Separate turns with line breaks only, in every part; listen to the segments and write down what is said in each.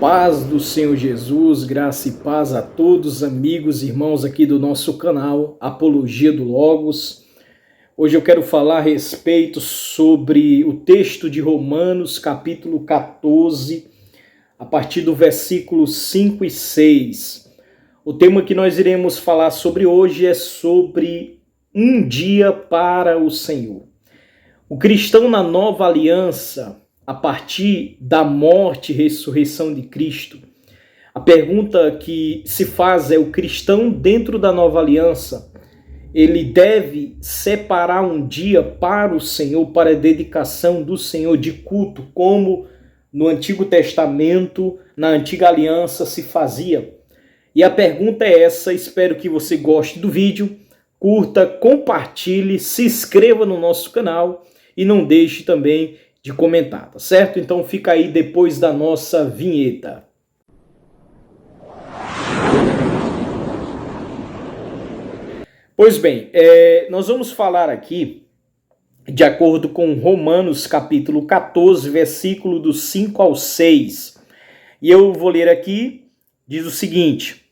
Paz do Senhor Jesus, graça e paz a todos, amigos e irmãos aqui do nosso canal Apologia do Logos. Hoje eu quero falar a respeito sobre o texto de Romanos, capítulo 14, a partir do versículo 5 e 6. O tema que nós iremos falar sobre hoje é sobre um dia para o Senhor. O cristão na nova aliança, a partir da morte e ressurreição de Cristo, a pergunta que se faz é: o cristão dentro da nova aliança, ele deve separar um dia para o Senhor, para a dedicação do Senhor de culto, como no Antigo Testamento, na Antiga Aliança se fazia? E a pergunta é essa. Espero que você goste do vídeo, curta, compartilhe, se inscreva no nosso canal e não deixe também de comentar, tá certo? Então fica aí depois da nossa vinheta. Pois bem, nós vamos falar aqui de acordo com Romanos capítulo 14, versículo do 5 ao 6. E eu vou ler aqui, diz o seguinte: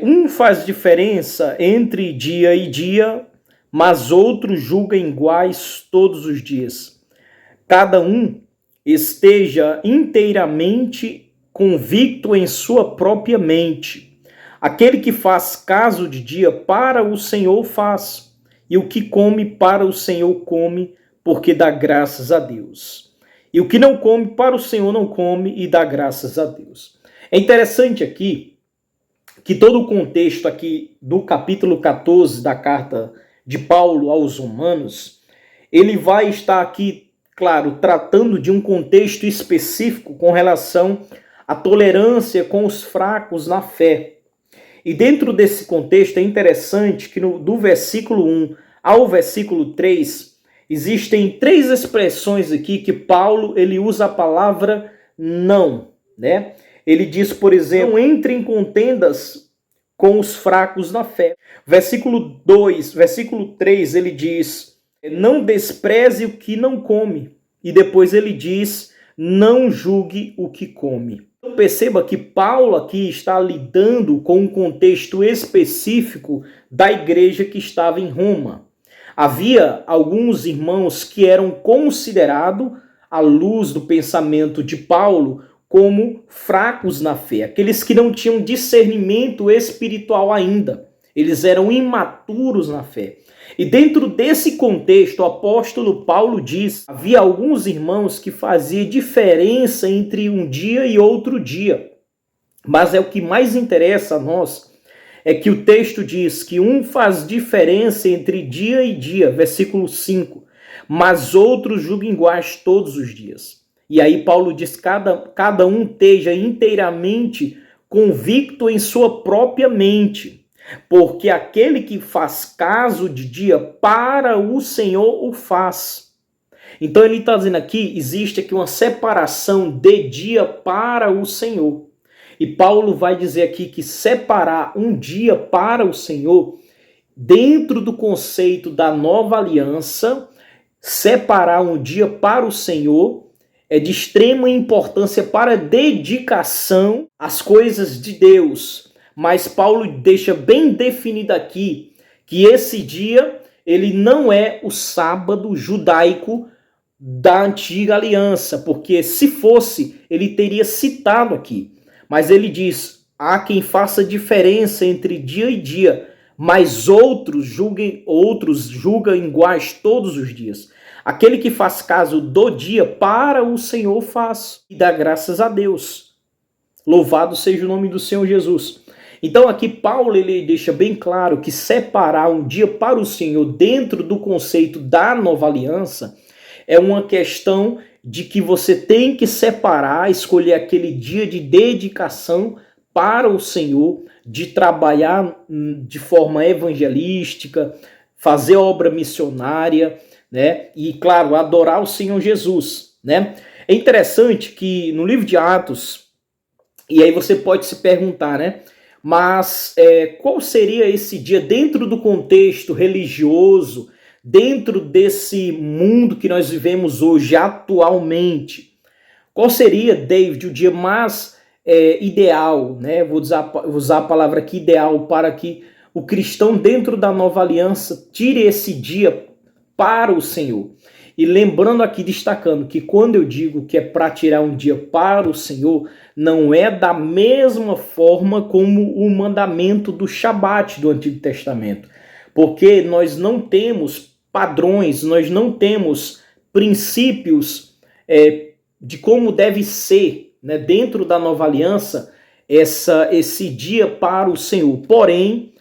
um faz diferença entre dia e dia, mas outro julga iguais todos os dias. Cada um esteja inteiramente convicto em sua própria mente. Aquele que faz caso de dia para o Senhor faz, e o que come para o Senhor come, porque dá graças a Deus. E o que não come para o Senhor não come e dá graças a Deus. É interessante aqui que todo o contexto aqui do capítulo 14 da carta de Paulo aos Romanos, ele vai estar aqui, claro, tratando de um contexto específico com relação à tolerância com os fracos na fé. E dentro desse contexto é interessante que do versículo 1 ao versículo 3, existem três expressões aqui que Paulo ele usa a palavra não, né? Ele diz, por exemplo, não entre em contendas com os fracos na fé. Versículo 2, versículo 3, ele diz: não despreze o que não come. E depois ele diz: não julgue o que come. Então perceba que Paulo aqui está lidando com um contexto específico da igreja que estava em Roma. Havia alguns irmãos que eram considerados, à luz do pensamento de Paulo, como fracos na fé. Aqueles que não tinham discernimento espiritual ainda. Eles eram imaturos na fé. E dentro desse contexto, o apóstolo Paulo diz: havia alguns irmãos que faziam diferença entre um dia e outro dia. Mas é o que mais interessa a nós, é que o texto diz que um faz diferença entre dia e dia, versículo 5, mas outro julga iguais todos os dias. E aí Paulo diz: cada um esteja inteiramente convicto em sua própria mente. Porque aquele que faz caso de dia para o Senhor o faz. Então ele está dizendo aqui, existe aqui uma separação de dia para o Senhor. E Paulo vai dizer aqui que separar um dia para o Senhor, dentro do conceito da nova aliança, separar um dia para o Senhor é de extrema importância para a dedicação às coisas de Deus. Mas Paulo deixa bem definido aqui que esse dia ele não é o sábado judaico da antiga aliança, porque se fosse, ele teria citado aqui. Mas ele diz: há quem faça diferença entre dia e dia, mas outros julgam iguais todos os dias. Aquele que faz caso do dia para o Senhor faz, e dá graças a Deus. Louvado seja o nome do Senhor Jesus. Então aqui Paulo ele deixa bem claro que separar um dia para o Senhor dentro do conceito da nova aliança é uma questão de que você tem que separar, escolher aquele dia de dedicação para o Senhor, de trabalhar de forma evangelística, fazer obra missionária, né? E claro, adorar o Senhor Jesus, né? É interessante que no livro de Atos, e aí você pode se perguntar, né? Mas qual seria esse dia dentro do contexto religioso, dentro desse mundo que nós vivemos hoje atualmente? Qual seria, David, o dia mais ideal, né? Vou usar a palavra aqui, ideal, para que o cristão dentro da nova aliança tire esse dia para o Senhor. E lembrando aqui, destacando que quando eu digo que é para tirar um dia para o Senhor, não é da mesma forma como o mandamento do Shabat do Antigo Testamento. Porque nós não temos padrões, nós não temos princípios de como deve ser, né, dentro da nova aliança esse dia para o Senhor. Porém,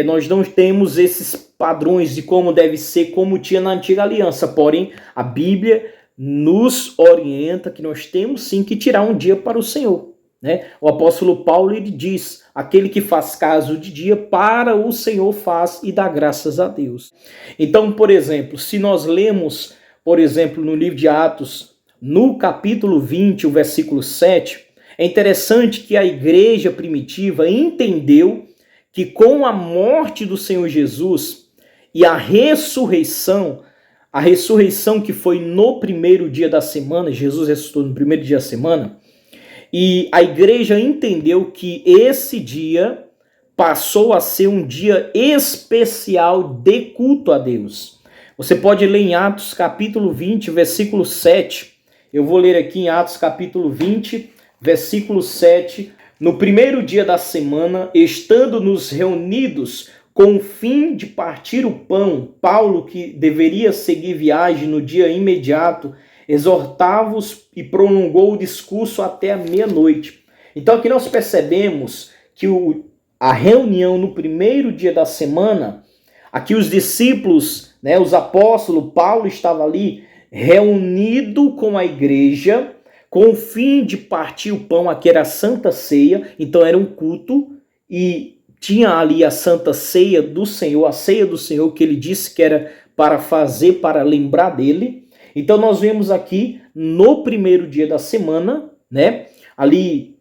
nós não temos esses padrões de como deve ser, como tinha na antiga aliança. Porém, a Bíblia nos orienta que nós temos sim que tirar um dia para o Senhor, né? O apóstolo Paulo, ele diz: aquele que faz caso de dia, para o Senhor faz e dá graças a Deus. Então, por exemplo, se nós lemos, por exemplo, no livro de Atos, no capítulo 20, o versículo 7, é interessante que a igreja primitiva entendeu que com a morte do Senhor Jesus e a ressurreição que foi no primeiro dia da semana, Jesus ressuscitou no primeiro dia da semana, e a igreja entendeu que esse dia passou a ser um dia especial de culto a Deus. Você pode ler em Atos capítulo 20, versículo 7. Eu vou ler aqui em Atos capítulo 20, versículo 7. No primeiro dia da semana, estando-nos reunidos com o fim de partir o pão, Paulo, que deveria seguir viagem no dia imediato, exortava-os e prolongou o discurso até a meia-noite. Então aqui nós percebemos que a reunião no primeiro dia da semana, aqui os discípulos, né, os apóstolos, Paulo estava ali reunido com a igreja, com o fim de partir o pão. Aqui era a Santa Ceia, então era um culto, e tinha ali a Santa Ceia do Senhor, a ceia do Senhor, que ele disse que era para fazer, para lembrar dele. Então nós vemos aqui, no primeiro dia da semana, né, ali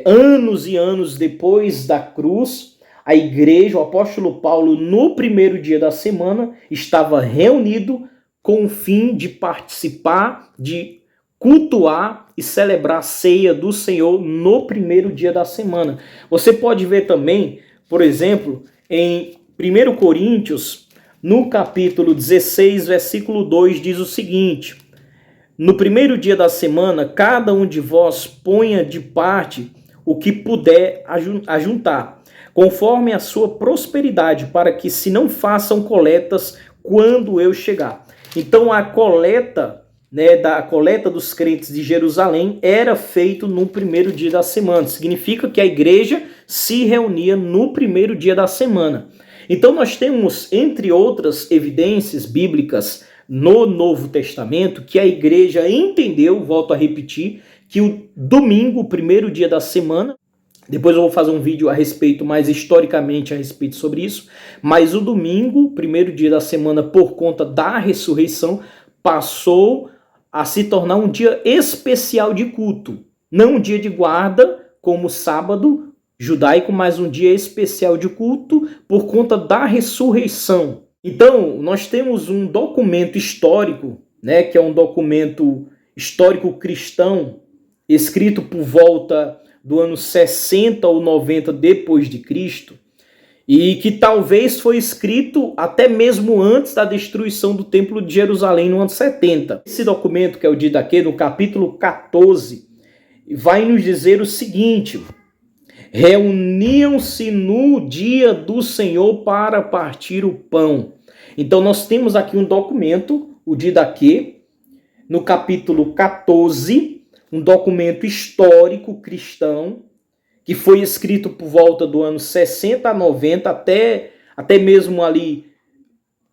anos e anos depois da cruz, a igreja, o apóstolo Paulo, no primeiro dia da semana, estava reunido com o fim de participar, de cultuar e celebrar a ceia do Senhor no primeiro dia da semana. Você pode ver também, por exemplo, em 1 Coríntios, no capítulo 16, versículo 2, diz o seguinte: no primeiro dia da semana, cada um de vós ponha de parte o que puder ajuntar, conforme a sua prosperidade, para que se não façam coletas quando eu chegar. Então a coleta, da coleta dos crentes de Jerusalém era feito no primeiro dia da semana. Significa que a igreja se reunia no primeiro dia da semana. Então nós temos, entre outras evidências bíblicas no Novo Testamento, que a igreja entendeu, volto a repetir, que o domingo, o primeiro dia da semana, depois eu vou fazer um vídeo a respeito, mais historicamente a respeito sobre isso, mas o domingo, primeiro dia da semana, por conta da ressurreição, passou a se tornar um dia especial de culto. Não um dia de guarda, como o sábado judaico, mas um dia especial de culto por conta da ressurreição. Então, nós temos um documento histórico, que é um documento histórico cristão, escrito por volta do ano 60 ou 90 depois de Cristo, e que talvez foi escrito até mesmo antes da destruição do Templo de Jerusalém no ano 70. Esse documento, que é o dito aqui no capítulo 14, vai nos dizer o seguinte: reuniam-se no dia do Senhor para partir o pão. Então nós temos aqui um documento, o Didaquê, no capítulo 14, um documento histórico cristão, que foi escrito por volta do ano 60 a 90, até mesmo ali,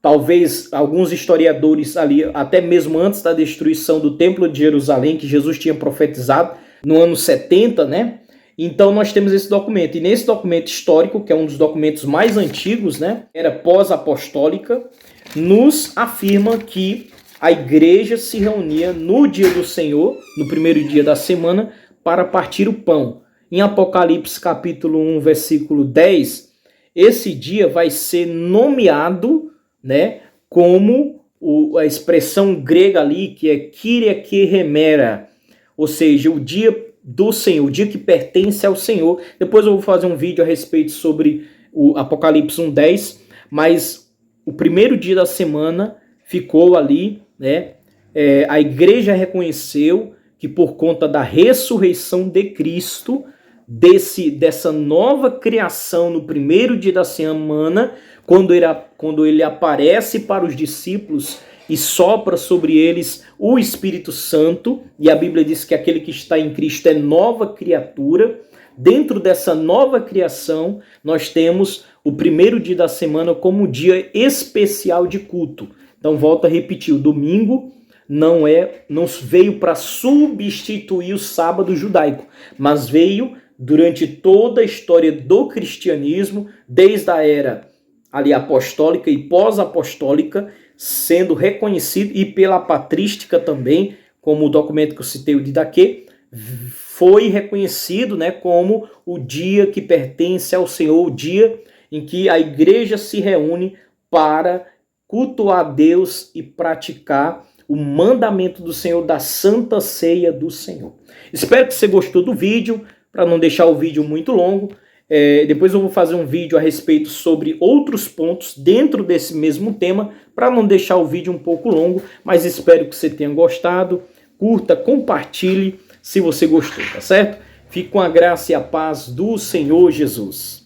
talvez alguns historiadores ali, até mesmo antes da destruição do Templo de Jerusalém, que Jesus tinha profetizado no ano 70, né? Então nós temos esse documento, e nesse documento histórico, que é um dos documentos mais antigos, era pós-apostólica, nos afirma que a igreja se reunia no dia do Senhor, no primeiro dia da semana, para partir o pão. Em Apocalipse capítulo 1, versículo 10, esse dia vai ser nomeado, como a expressão grega ali, que é Kyria Kehemera, ou seja, o dia do Senhor, o dia que pertence ao Senhor. Depois eu vou fazer um vídeo a respeito sobre o Apocalipse 1:10, mas o primeiro dia da semana ficou ali, né? A igreja reconheceu que por conta da ressurreição de Cristo, dessa nova criação no primeiro dia da semana, quando ele aparece para os discípulos e sopra sobre eles o Espírito Santo, e a Bíblia diz que aquele que está em Cristo é nova criatura. Dentro dessa nova criação, nós temos o primeiro dia da semana como dia especial de culto. Então, volto a repetir, o domingo não veio para substituir o sábado judaico, mas veio durante toda a história do cristianismo, desde a era ali apostólica e pós-apostólica, sendo reconhecido, e pela patrística também, como o documento que eu citei, o Didaquê, foi reconhecido, né, como o dia que pertence ao Senhor, o dia em que a igreja se reúne para cultuar a Deus e praticar o mandamento do Senhor, da Santa Ceia do Senhor. Espero que você gostou do vídeo. Para não deixar o vídeo muito longo, depois eu vou fazer um vídeo a respeito sobre outros pontos dentro desse mesmo tema, para não deixar o vídeo um pouco longo, mas espero que você tenha gostado. Curta, compartilhe se você gostou, tá certo? Fique com a graça e a paz do Senhor Jesus.